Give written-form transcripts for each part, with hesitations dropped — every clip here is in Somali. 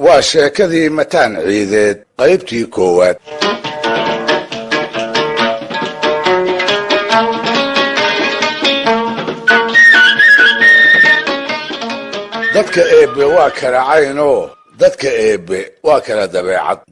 waa sheekadii mataan ciideed qaybtii koowaad. dadka eebbe waa kala caynoo dadka eebbe waa kala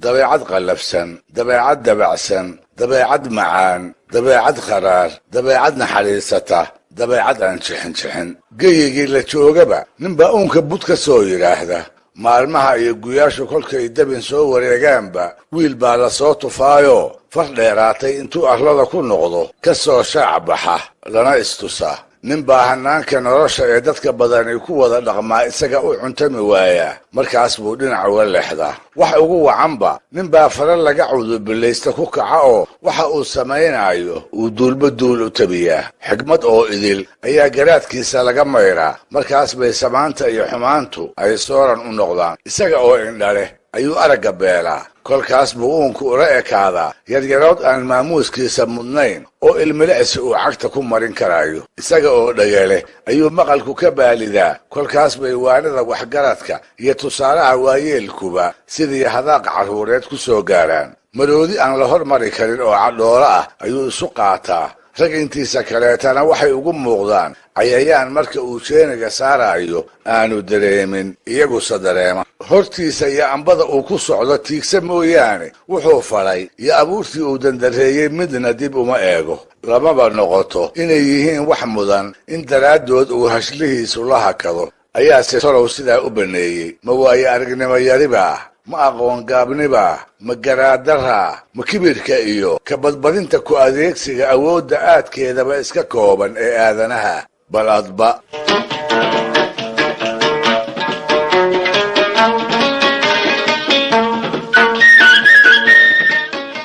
dabeecad qallafsan, dabeecad dabacsan, dabeecad macaan, dabeecad qaraar, dabeecad naxariisata, dabeecad aan jixin geyigii la joogaba ninbaa uunka bud ka soo yidhaahda. maalmaha iyo guyaashu kolkay dabin soo wareegaanba wiil baa la soo tufaayoo far dheeraatay intuu arlada ku noqdo ka soo shaac baxa lana istusa. nin baa hanaanka nolosha ee dadka badani ku wada dhaqmaa isaga u cuntami waayaa, markaas buu dhinac uga leexdaa. wax ugu wacanba nin baa fara laga cudubilaysta ku kaca oo waxa uu samaynaayo uu duulba duul u tabiyaa. xigmad oo idil ayaa garaadkiisa laga mayraa, markaas bay samaanta iyo xumaantu ay sooran u noqdaan. isaga oo indha leh ayuu aragga beelaa, kolkaas buu uunku ula ekaadaa yaryarood aan maamuuskiisa mudnayn oo ilmilicsi uu cagta ku marin karaayo. isaga oo dhagale ayuu maqalku ka baalidaa, kolkaas bay waanada waxgaradka iyo tusaalaha waayeelkuba sidii hadaaq carruureed ku soo gaaraan. maroodi aan la hormari karin oo cadhoolo ah ayuu isu qaataa. rag intiisa kaleetana waxay ugu muuqdaan cayayaan marka uu jeeniga saaraayo aanu dareemin, iyaguse dareema. hortiisa iyo ambada uu ku socdo tiigsa mooyaane wuxuu falay iyo abuurtii uu dandareeyey midna dib uma eego. lamaba noqoto inay yihiin wax mudan in daraaddood uu hashlihiisu la hakado. ayaase tolow sidaa u baneeyey. ma waaye aragnimo yaribaa, ma aqoon gaabnibaa, ma garaadaraa, ma kibirka iyo ka badbadinta ku adeegsiga awoodda aadkeedaba iska kooban ee aadanaha. bal adba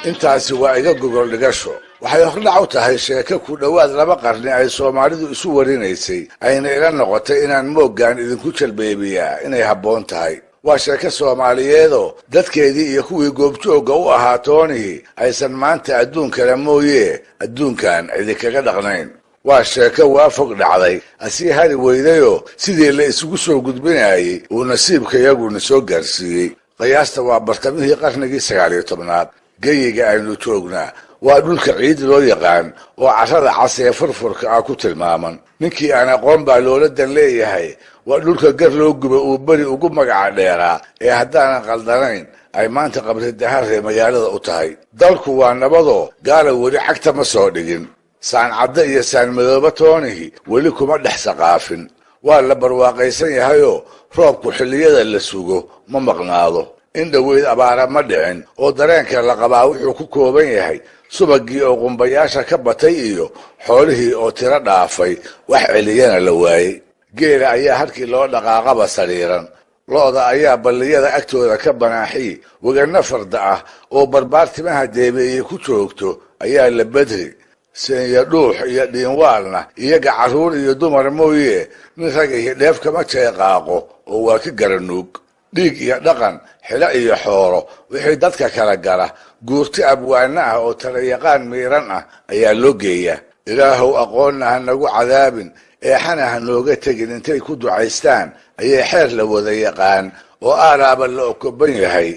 intaasi waa iga gogol dhigasho. waxay hordhac u tahay sheeko ku dhowaad 2 qarni ay soomaalidu isu warinaysay, ayna ila noqotay inaan mooggaan idinku jalbeebiyaa inay habboon tahay. waa sheeko soomaaliyeedoo dadkeedii iyo kuwii goobjoogga u ahaa toonihii aysan maanta adduun kale mooyee adduunkan idinkaga dhaqnayn. waa sheeko waa fog dhacday, asii hari weydayoo sidii la isugu soo gudbinayay uu nasiibkayaguna soo gaarsiiyey. qiyaasta waa bartamihii qarnigii 19aad. geyiga aynu joognaa waa dhulka ciid loo yaqaan oo carrada cas ee furfurka ah ku tilmaaman. ninkii aan aqoon baa loola dan leeyahay waa dhulka gar loo guba uu beri ugu magaca dheeraa ee haddaanan qaldanayn ay maanta qabri daharre magaalada u tahay. dalku waa nabadoo gaala weli cagta ma soo dhigin. saancadda iyo saanmadooba toonihii weli kuma dhex saqaafin. waa la barwaaqaysan yahayoo roobku xilliyada la sugo ma maqnaado. in dhoweyd abaara ma dhicin oo dareenka la qabaa wuxuu ku kooban yahay subagii oo qumbayaasha ka batay iyo xoolihii oo tiro dhaafay, wax celiyana la waayey. geela ayaa halkii loo dhaqaaqaba sariiran. lo-da ayaa balliyada agtooda ka banaaxiy. wegana farda ah oo barbaartimaha deebeeyey ku joogto ayaa la bedri. seenya dhuux iyo dhiinwaalna iyaga carruur iyo dumar mooye nin raga iyo dheef kama jeeqaaqo oo waa ka garanuug. dhiig iyo dhaqan, xilo iyo xoolo wixii dadka kala gala guurti abwaana ah oo talayaqaan miiran ah ayaa loo geeyaa. ilaahow aqoonna ha nagu cadaabin, eexana ha nooga tegin intay ku ducaystaan ayay xeer la wada yaqaan oo aaraaba la okoban yahay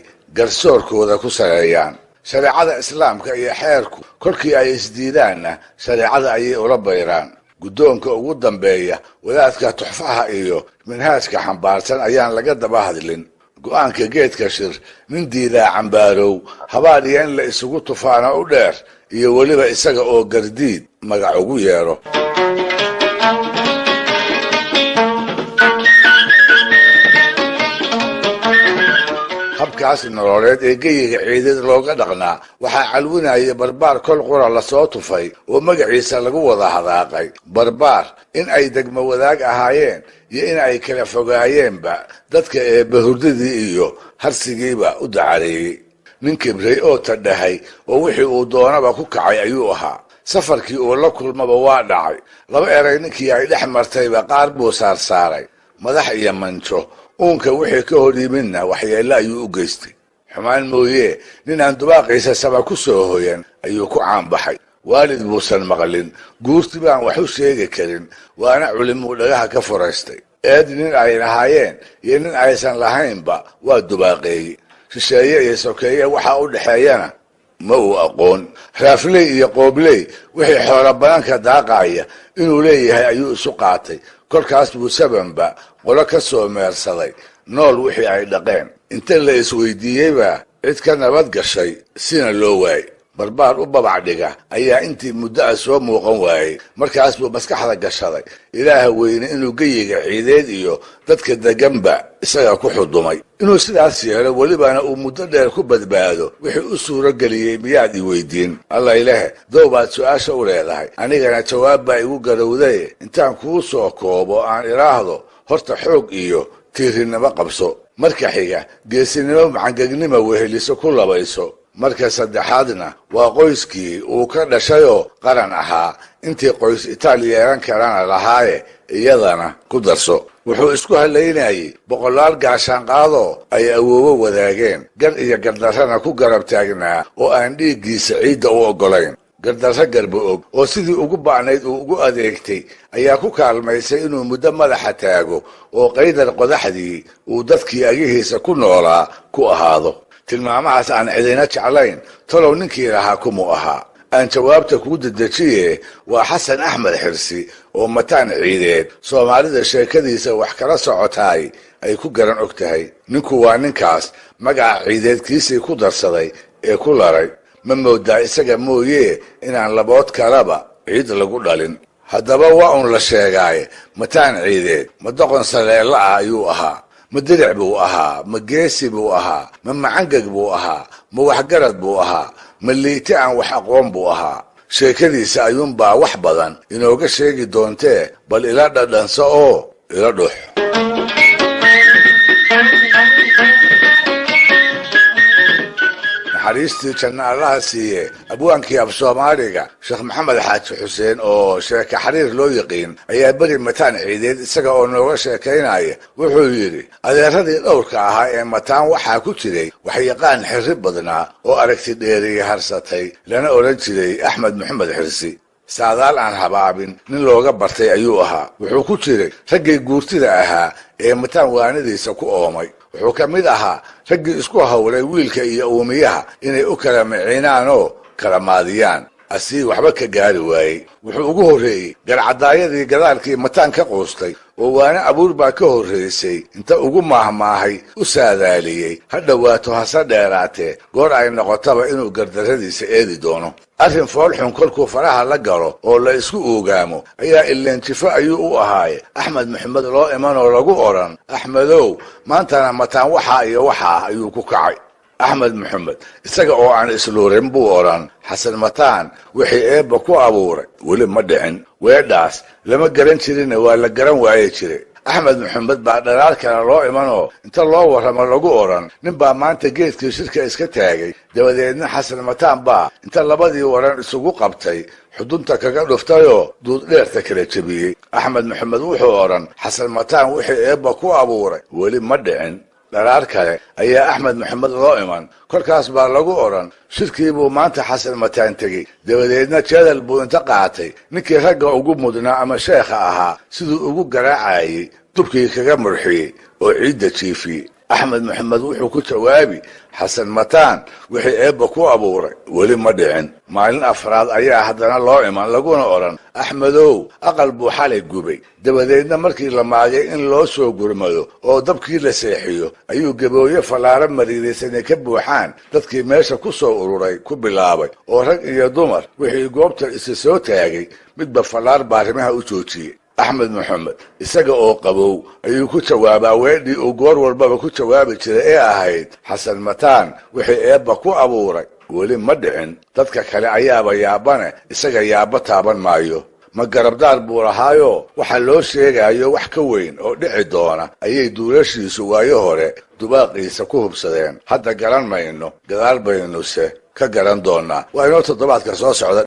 garsoorkooda ku saleeyaan. shareecada islaamka iyo xeerku kolkii ay isdiidaanna shareecada ayay ula bayraan. guddoonka ugu dambeeya wadaadka tuxfaha iyo minhaajka xambaarsan ayaan laga daba hadlin. go'aanka geedka shir nin diidaa cambaarow, habaar iyo in la isugu tufaana u dheer, iyo weliba isaga oo gardiid magac ugu yeedho. habkaas nololeed ee geyiga ciideed looga dhaqnaa waxaa calwinaya barbaar kol qura lasoo tufay oo magaciisa lagu wada hadaaqay. barbaar in ay degmo wadaag ahaayeen iyo in ay kala fogaayeenba dadka eebbe hurdadii iyo harsigiiba u dacareeyey. nin kibrey oo tadhahay oo wixii uu doonaba ku kacay ayuu ahaa. safarkii uu la kulmaba waa dhacay. 2 eray ninkii ay dhex martayba qaar buu saarsaaray, madax iyo manjo. uunka wixii ka hor yimidna waxyeello ayuu u geystay. xumaan mooyee nin aan dubaaqiisa sama ku soo hoyan ayuu ku caanbaxay. waalid buusan maqlin, guurti baan wax u sheegi karin, waana culimuu dhagaha ka furaystay. eed nin ay lahaayeen iyo nin aysan lahaynba waa dubaaqeeye shisheeye iyo sokeeye waxaa u dhexeeyana ma uu aqoon. raafley iyo qoobley wixii xoola badanka daaqaya inuu leeyahay ayuu isu qaatay. kolkaas buu sabanba qolo ka soo meersaday nool wixii ay dhaqeen. inta la isweydiiyeyba cid ka nabad gashay sina loo waayey. barbaar u babac dhiga ayaa intii muddo ah soo muuqan waayey. markaas buu maskaxda gashaday ilaaha weyne inuu geyiga ciideed iyo dadka deganba isaga ku xudumay. inuu sidaas yeelo welibana uu muddo dheer ku badbaado wixii u suuro geliyey miyaad i weydiin. alla ilahe dow baad su-aasha u leedahay, anigana jawaab baa igu garowday. intaan kuu soo koobo aan idhaahdo horta xoog iyo tiirinimo qabso. marka xiga geesinimo macangegnima weheliso ku labayso. marka saddexaadna waa qoyskii uu ka dhashayoo qaran ahaa. intii qoys itaal yeelan karana lahaaye iyadana ku darso. wuxuu isku halaynayey boqolaal gaashaanqaadoo ay awoowo wadaageen, gar iyo gardarrana ku garab taagnaa oo aan dhiiggiisa ciidda u oggolayn. gardarro garba og oo sidii ugu ba'nayd uu ugu adeegtay ayaa ku kaalmaysay inuu muddo madaxa taago oo qaydar qodaxdii uu dadkii agihiisa ku noolaa ku ahaado. tilmaamahaas aan cidina jeclayn talow ninkii lahaa kumuu ahaa. aan jawaabta kuu dedejiye waa xasan axmed xirsi oo mataan ciideed soomaalida sheekadiisa wax kala socotaay ay ku garan og tahay. ninku waa ninkaas magaca ciideedkiisii ku darsaday ee ku laray. ma moodaa isaga mooyee inaan labood kaleba ciid lagu dhalin. haddaba waa un la sheegaaye mataan ciideed ma doqon saleella ah ayuu ahaa, ma diric buu ahaa, ma geesi buu ahaa, ma macangeg buu ahaa, ma waxgarad buu ahaa, ma liiti aan wax aqoon buu ahaa. sheekadiisa ayuunbaa wax badan inooga sheegi doontee bal ila dhadhanso oo ila dhux. naxariistii janna allaha siiye abwaankii af soomaaliga sheekh maxamed xaaji xuseen oo sheeka xariir loo yiqiin ayaa beri mataan ciideed isaga oo nooga sheekaynaya wuxuu yidhi adeeradii dhowrka ahaa ee mataan waxaa ku jiray waxyaqaan xirri badnaa oo aragti dheeriya harsatay lana odhan jiray axmed maxamed xirsi. saadaal aan habaabin nin looga bartay ayuu ahaa. wuxuu ku jiray raggii guurtida ahaa ee mataan waanadiisa ku oomay. wuxuu ka mid ahaa raggii isku hawlay wiilka iyo uumiyaha inay u kala miciinaan oo kala maadiyaan. asii waxba ka gaari waayey. wuxuu ugu horreeyey garcadaayadii gadaalkii mataan ka quustay oo waana abuur baa ka horraysay inta ugu maahmaahay u saadaaliyey ha dhowaato hase dheeraatee goor ay noqotaba inuu gardarradiisa eedi doono. arrin foolxun kolkuu faraha la galo oo la isku oogaamo ayaa ileenjifo ayuu u ahaaye axmed maxamed loo imanoo lagu odhan axmedow maantana mataan waxaa iyo waxaa ayuu ku kacay. axmed maxamed isaga oo aan isluurin buu odhan xasan mataan wixii eebba ku abuuray weli ma dhicin. weedhaas lama garan jirina waa la garan waaye jire. axmed maxamed baa dhalaal kale loo imanoo inta loo warramo lagu odhan nin baa maanta geedkii shirka iska taagay. dabadeedna xasan mataan baa inta labadii waran isugu qabtay xudunta kaga dhuftayoo duuddheerta kala jebiyey. axmed maxamed wuxuu odhan xasan mataan wixii eebba ku abuuray weli ma dhicin. dhalaar kale ayaa axmed maxamed loo iman. kolkaas baa lagu odhan shirkii buu maanta xasan mataan tegey. dabadeedna jadal buu inta qaatay ninkii ragga ugu mudnaa ama sheekha ahaa siduu ugu garaacayey dubkii kaga murxiyey oo ciidda jiifiyey. axmed maxamed wuxuu ku jawaabi xasan mataan wixii eebba ku abuuray weli ma dhicin. maalin afraad ayaa haddana loo iman laguna odhan axmedow aqal buu xalay gubay. dabadeedna markii la maagay in loo soo gurmado oo dabkii la seexiyo ayuu gabooye fallaaro mariiraysanay ka buuxaan dadkii meesha ku soo ururay ku bilaabay oo rag iyo dumar wixii goobta isa soo taagay midba fallaar baarimaha u joojiyey. axmed maxamed isaga oo qabow ayuu ku jawaabaa weedhii uu goor walbaba ku jawaabi jiray ee ahayd xasan mataan wixii eebba ku abuuray weli ma dhicin. dadka kale ayaaba yaabane isaga yaabba taaban maayo. ma garabdaar buu lahaayoo waxa loo sheegayo wax ka weyn oo dhici doona ayay duulashiisu waayo hore dubaaqiisa ku hubsadeen. hadda garan mayno, gadaal baynuse ka garan doonaa. waa inoo toddobaadka soo socda.